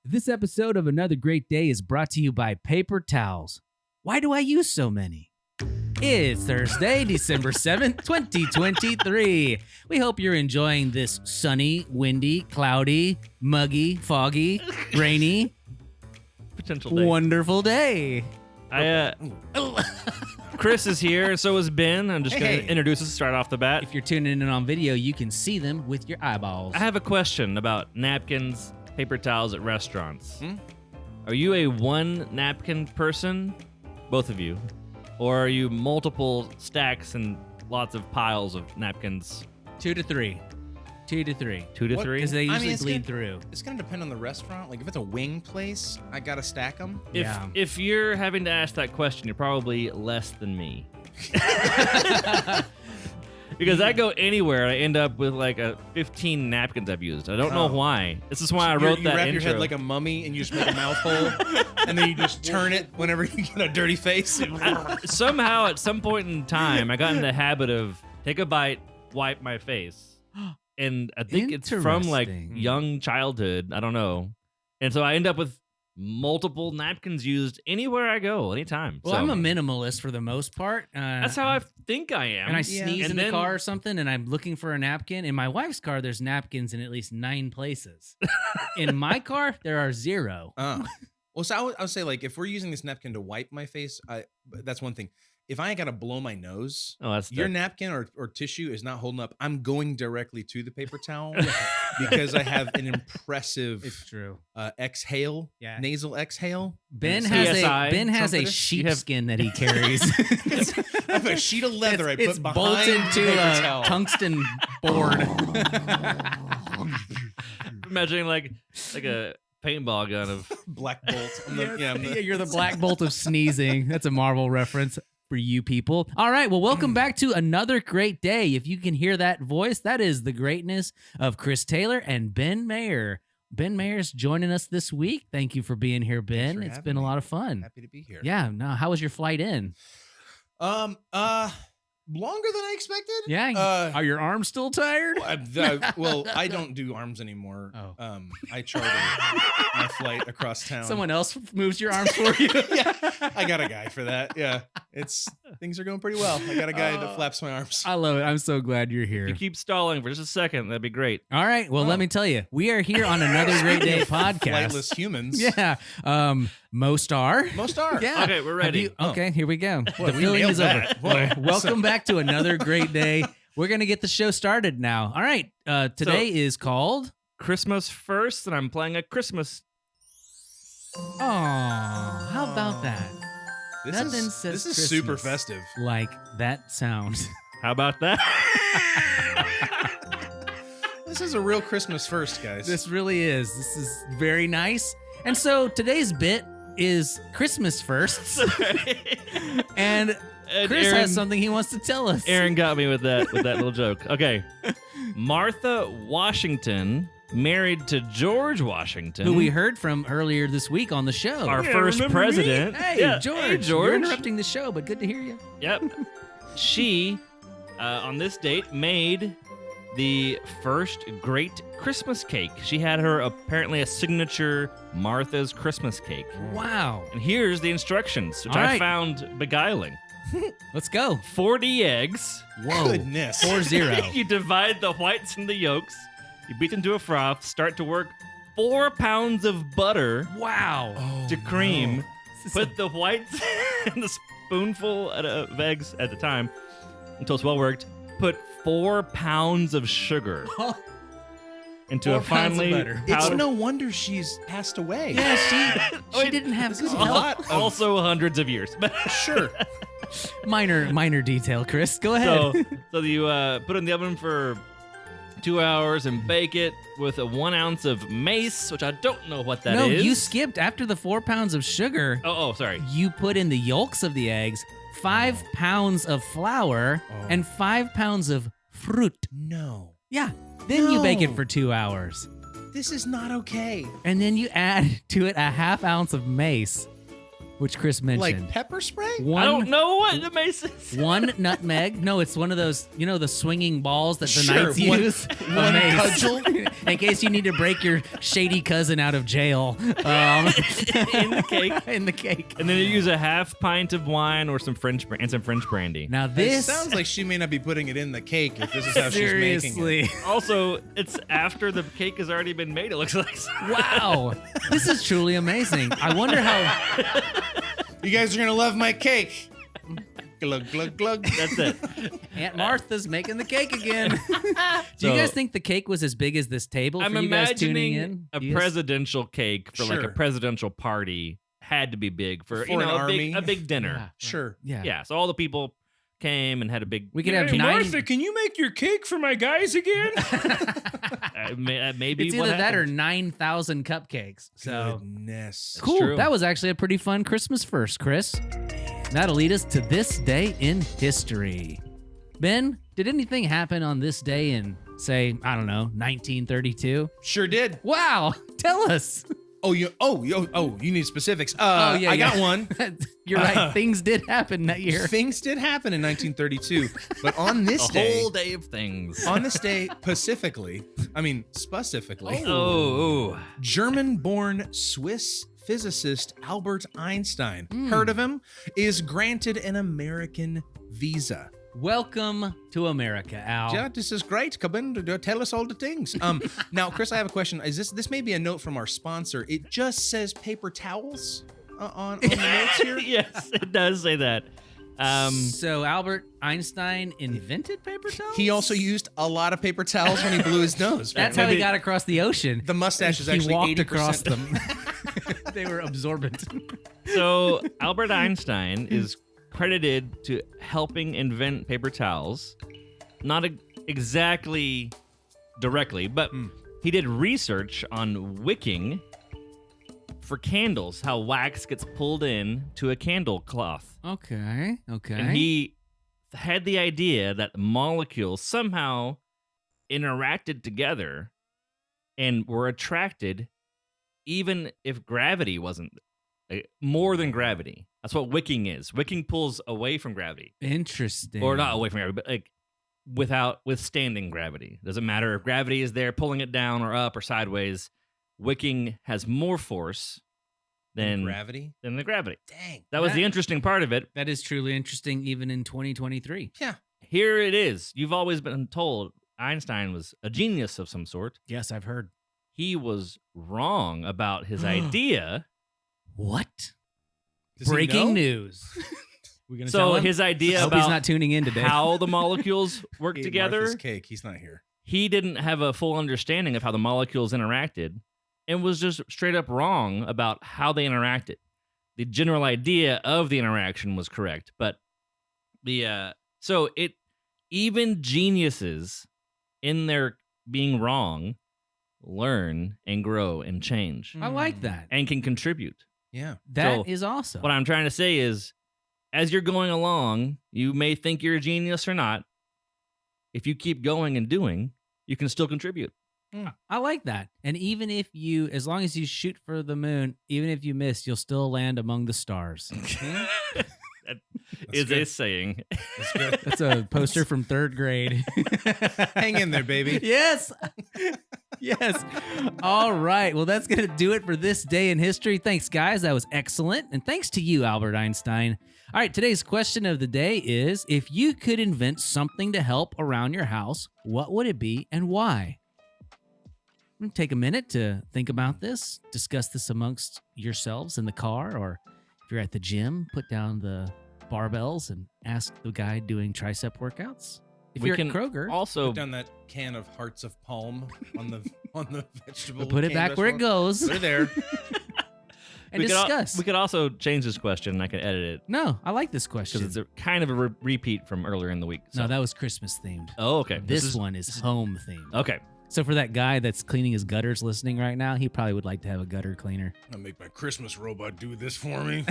This episode of Another Great Day is brought to you by paper towels. Why do I use so many? It's Thursday, December 7th, 2023. We hope you're enjoying this sunny, windy, cloudy, muggy, foggy, rainy, potential day. Wonderful day. Chris is here, so is Ben. I'm just going to introduce us, start off the bat. If you're tuning in on video, you can see them with your eyeballs. I have a question about napkins, paper towels at restaurants. Are you a one napkin person, both of you, or are you multiple stacks and lots of piles of napkins? 2 to 3. 2 to 3. 2 to 3? Because they usually bleed through. It's going to depend on the restaurant. Like, if it's a wing place, I got to stack them. If you're having to ask that question, you're probably less than me. Because I go anywhere, I end up with like 15 napkins I've used. I don't know why. This is why I wrote that intro. You wrap your head like a mummy and you just make a mouth hole, and then you just turn it whenever you get a dirty face. Somehow, at some point in time, I got in the habit of take a bite, wipe my face. And I think it's from like young childhood. I don't know. And so I end up with multiple napkins used anywhere I go, anytime. Well, I'm a minimalist for the most part. That's how I think I am. And I sneeze in the car or something, and I'm looking for a napkin. In my wife's car, there's napkins in at least 9 places. In my car, there are 0. Well, so I would say, like, if we're using this napkin to wipe my face, that's one thing. If I ain't got to blow my nose, your napkin or tissue is not holding up. I'm going directly to the paper towel because I have an impressive exhale, nasal exhale. Ben has a sheepskin that he carries. I have a sheet of leather I put behind bolted to a tungsten board. Imagining like a paintball gun of Black Bolt. You're the Black Bolt of sneezing. That's a Marvel reference for you people. All right, well, welcome back to Another Great Day. If you can hear that voice, that is the greatness of Chris Taylor and Ben Mayer. Ben Mayer's joining us this week. Thank you for being here, Ben. It's been a lot of fun. Happy to be here. Yeah. Now, how was your flight in? Longer than I expected. Yeah. Are your arms still tired? Well, I don't do arms anymore. I charter my flight across town. Someone else moves your arms for you. Yeah, I got a guy for that. Yeah, things are going pretty well. I got a guy that flaps my arms. I love it. I'm so glad you're here. If you keep stalling for just a second, that'd be great. All right. Well, let me tell you, we are here on Another Great Day podcast. Flightless humans. Yeah. Mo-Star. Yeah. Okay, we're ready. Okay, here we go. Boy, the feeling is over. Welcome back. To another great day. We're going to get the show started now. All right. Today is called Christmas First, and I'm playing a Christmas. Oh, how about that? This is super festive. Like that sound. How about that? This is a real Christmas first, guys. This really is. This is very nice. And so today's bit is Christmas firsts. And Chris has something he wants to tell us. Aaron got me with that little joke. Okay. Martha Washington married to George Washington, who we heard from earlier this week on the show. Our first president. Me? Hey, George. Hey, George. You're interrupting the show, but good to hear you. Yep. She, on this date, made the first great Christmas cake. She had apparently a signature Martha's Christmas cake. Wow. And here's the instructions, which I found beguiling. Let's go. 40 eggs. Whoa. Goodness. 40. You divide the whites and the yolks. You beat them to a froth. Start to work 4 pounds of butter. Wow. To cream. No. Put the whites and the spoonful of eggs at the time until it's well worked. Put 4 pounds of sugar into a finely powdered. It's no wonder she's passed away. Yeah, she didn't have good health. Also hundreds of years. Sure. Minor detail, Chris. Go ahead. So you put it in the oven for 2 hours and bake it with 1 ounce of mace, which I don't know what that is. No, you skipped after the 4 pounds of sugar. Oh, sorry. You put in the yolks of the eggs, 5 pounds of flour, and 5 pounds of fruit. No. Yeah. Then you bake it for 2 hours. This is not okay. And then you add to it a half ounce of mace, which Chris mentioned. Like pepper spray? I don't know what the mace is. 1 nutmeg. No, it's one of those, the swinging balls that the knights use. One cudgel? in case you need to break your shady cousin out of jail. In the cake. In the cake. And then you use a half pint of wine or some French brandy. Now this sounds like she may not be putting it in the cake if this is how she's making it. Also, it's after the cake has already been made, it looks like. Wow. This is truly amazing. I wonder how... You guys are going to love my cake. Glug, glug, glug. That's it. Aunt Martha's making the cake again. Do you guys think the cake was as big as this table for you guys tuning in? A presidential cake for like a presidential party had to be big for an army. A big dinner. Yeah, sure. Yeah. So all the people came and had a big. We could have Martha, can you make your cake for my guys again? Maybe it's either that or 9,000 cupcakes. So goodness, cool. That was actually a pretty fun Christmas first, Chris. That'll lead us to this day in history. Ben, did anything happen on this day in, say, I don't know, 1932? Sure did. Wow, tell us. You need specifics. I got one. You're right. Things did happen that year. Things did happen in 1932, but on this day, a whole day of things. On this day, specifically, German-born Swiss physicist Albert Einstein, heard of him, is granted an American visa. Welcome to America, Al. Yeah, this is great. Come in to tell us all the things. Now, Chris, I have a question. Is this may be a note from our sponsor? It just says paper towels on the notes here. Yes, it does say that. So Albert Einstein invented paper towels? He also used a lot of paper towels when he blew his nose. That's how he got across the ocean. The mustache is actually 80%. He walked across them. They were absorbent. So Albert Einstein is credited to helping invent paper towels. Not exactly directly, but he did research on wicking for candles, how wax gets pulled in to a candle cloth. Okay. And he had the idea that molecules somehow interacted together and were attracted even if gravity wasn't more than gravity. That's what wicking is. Wicking pulls away from gravity. Interesting. Or not away from gravity, but like without withstanding gravity. Doesn't matter if gravity is there pulling it down or up or sideways. Wicking has more force than gravity. Than the gravity. Dang. That was the interesting part of it. That is truly interesting even in 2023. Yeah. Here it is. You've always been told Einstein was a genius of some sort. Yes, I've heard. He was wrong about his idea. What? Does Breaking news. So his idea about he's not tuning in today. How the molecules work together. Martha's cake. He's not here. He didn't have a full understanding of how the molecules interacted and was just straight up wrong about how they interacted. The general idea of the interaction was correct, but even geniuses in their being wrong learn and grow and change. I like that. And can contribute. Yeah. That is awesome. What I'm trying to say is, as you're going along, you may think you're a genius or not. If you keep going and doing, you can still contribute. I like that. And even if you, as long as you shoot for the moon, even if you miss, you'll still land among the stars. That is a saying. That's good. That's a poster from 3rd grade. Hang in there, baby. Yes. Yes. All right. Well, that's going to do it for this day in history. Thanks, guys. That was excellent. And thanks to you, Albert Einstein. All right. Today's question of the day is, if you could invent something to help around your house, what would it be and why? I'm going to take a minute to think about this, discuss this amongst yourselves in the car, or if you're at the gym, put down the barbells and ask the guy doing tricep workouts. If you're at Kroger, also put down that can of hearts of palm on the vegetable. Put it back where it goes. Put it there. And discuss. We could also change this question, and I can edit it. No, I like this question. Because it's kind of a repeat from earlier in the week. So. No, that was Christmas themed. Oh, okay. This one is home themed. Okay. So for that guy that's cleaning his gutters listening right now, he probably would like to have a gutter cleaner. I'll make my Christmas robot do this for me.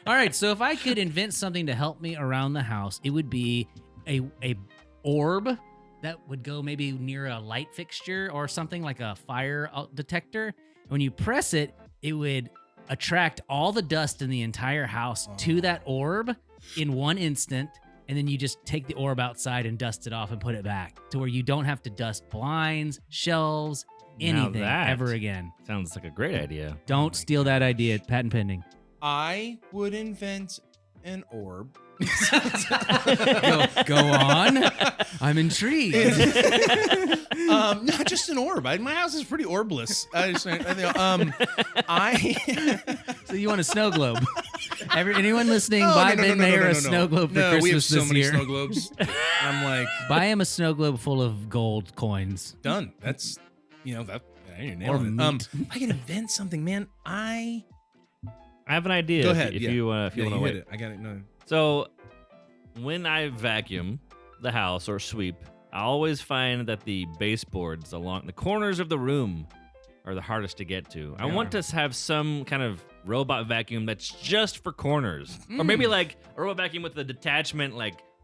All right, so if I could invent something to help me around the house, it would be a orb that would go maybe near a light fixture or something like a fire detector. When you press it, it would attract all the dust in the entire house to that orb in one instant. and then you just take the orb outside and dust it off and put it back to where you don't have to dust blinds, shelves, anything ever again. Sounds like a great idea. Don't steal that idea. Patent pending. I would invent an orb. Go on. I'm intrigued. Not just an orb. My house is pretty orbless. So you want a snow globe? Anyone listening, buy Ben Mayer a snow globe for Christmas we have so this many year. Snow globes. I'm like, buy him a snow globe full of gold coins. Done. That's that. You're Or nailing it. meat. I can invent something, man. I have an idea. Go ahead. If you want to wait. It. I got it. No. So when I vacuum the house or sweep, I always find that the baseboards along the corners of the room are the hardest to get to. I want to have some kind of robot vacuum that's just for corners. Or maybe like a robot vacuum with a detachment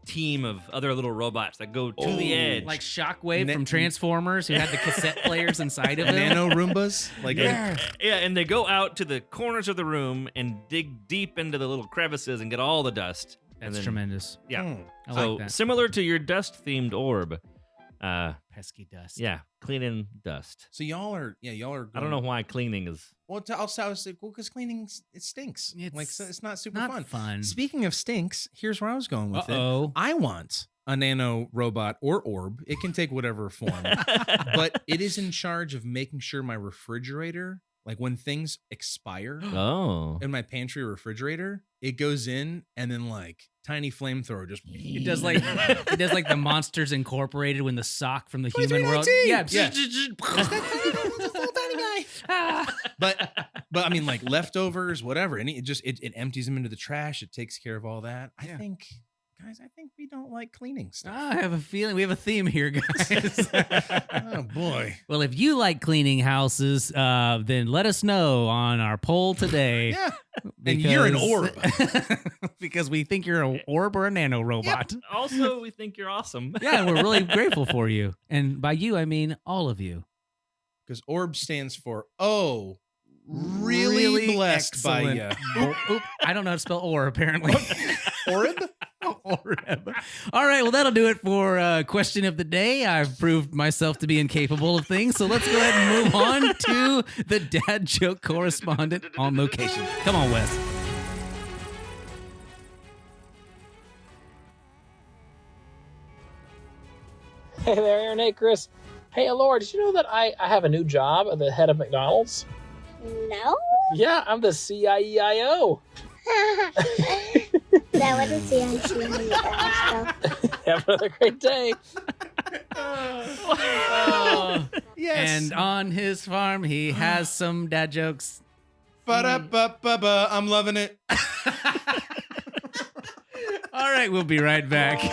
team of other little robots that go to the edge. Like Shockwave from Transformers, who had the cassette players inside of them. Nano Roombas. Yeah, and they go out to the corners of the room and dig deep into the little crevices and get all the dust. That's tremendous. Yeah. I so like that. similar to your dust-themed orb. Pesky dust. Yeah, cleaning dust. So y'all are. I don't know why cleaning is. Well, because cleaning it stinks. It's not super fun. Speaking of stinks, here's where I was going with it. I want a nano robot or orb. It can take whatever form, but it is in charge of making sure my refrigerator, when things expire, in my pantry refrigerator, it goes in and then tiny flamethrower just. It does like the Monsters Incorporated when the sock from the human world. Yeah. But I mean, leftovers, whatever, and it empties them into the trash. It takes care of all that. I think we don't like cleaning stuff. I have a feeling we have a theme here, guys. Oh boy. Well, if you like cleaning houses, then let us know on our poll today. Yeah. And you're an orb. Because we think you're an orb or a nano robot. Yep. Also, we think you're awesome. Yeah, we're really grateful for you. And by you, I mean all of you. Because orb stands for really blessed excellent. by you. I don't know how to spell or, apparently. Orb? Orb. All right, well, that'll do it for question of the day. I've proved myself to be incapable of things, so let's go ahead and move on to the dad joke correspondent on location. Come on, Wes. Hey there, Aaron. Hey, Chris. Hey, Elora, did you know that I have a new job at the head of McDonald's? No? Yeah, I'm the CIEIO. That wasn't CIEIO. Have another great day. Yes. And on his farm, he has some dad jokes. Ba-da-ba-ba-ba. I'm loving it. All right, we'll be right back.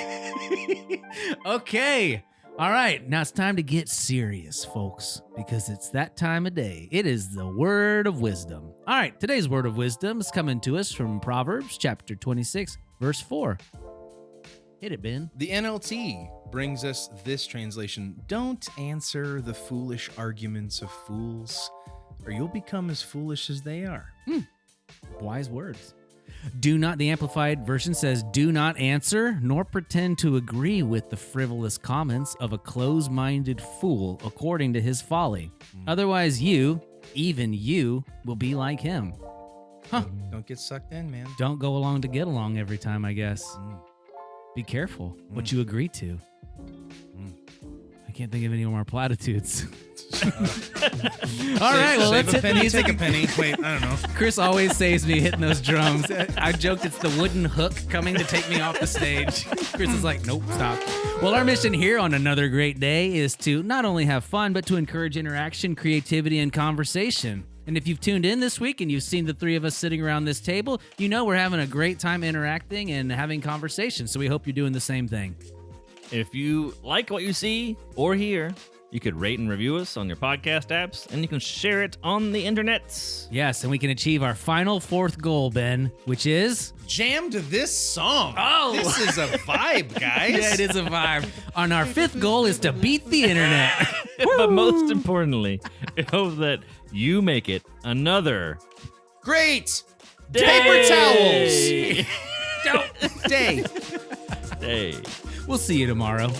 Okay. All right, now it's time to get serious, folks, because it's that time of day. It is the word of wisdom. All right, today's word of wisdom is coming to us from Proverbs chapter 26, verse 4. Hit it, Ben. The NLT brings us this translation. Don't answer the foolish arguments of fools, or you'll become as foolish as they are. Wise words. The Amplified Version says, do not answer nor pretend to agree with the frivolous comments of a close-minded fool according to his folly. Otherwise even you, will be like him. Huh. Don't get sucked in, man. Don't go along to get along every time, I guess. Be careful what you agree to. I can't think of any more platitudes. All right, well, let's hit the music. Take a penny. Wait, I don't know. Chris always saves me hitting those drums. I joked it's the wooden hook coming to take me off the stage. Chris is like, nope, stop. Well, our mission here on Another Great Day is to not only have fun, but to encourage interaction, creativity, and conversation. And if you've tuned in this week and you've seen the three of us sitting around this table, you know we're having a great time interacting and having conversation. So we hope you're doing the same thing. If you like what you see or hear, you could rate and review us on your podcast apps, and you can share it on the internets. Yes, and we can achieve our final fourth goal, Ben, which is... jam to this song. Oh! This is a vibe, guys. Yeah, it is a vibe. And our fifth goal is to beat the internet. But most importantly, I hope that you make it another great day. paper towels. Day. Hey. We'll see you tomorrow.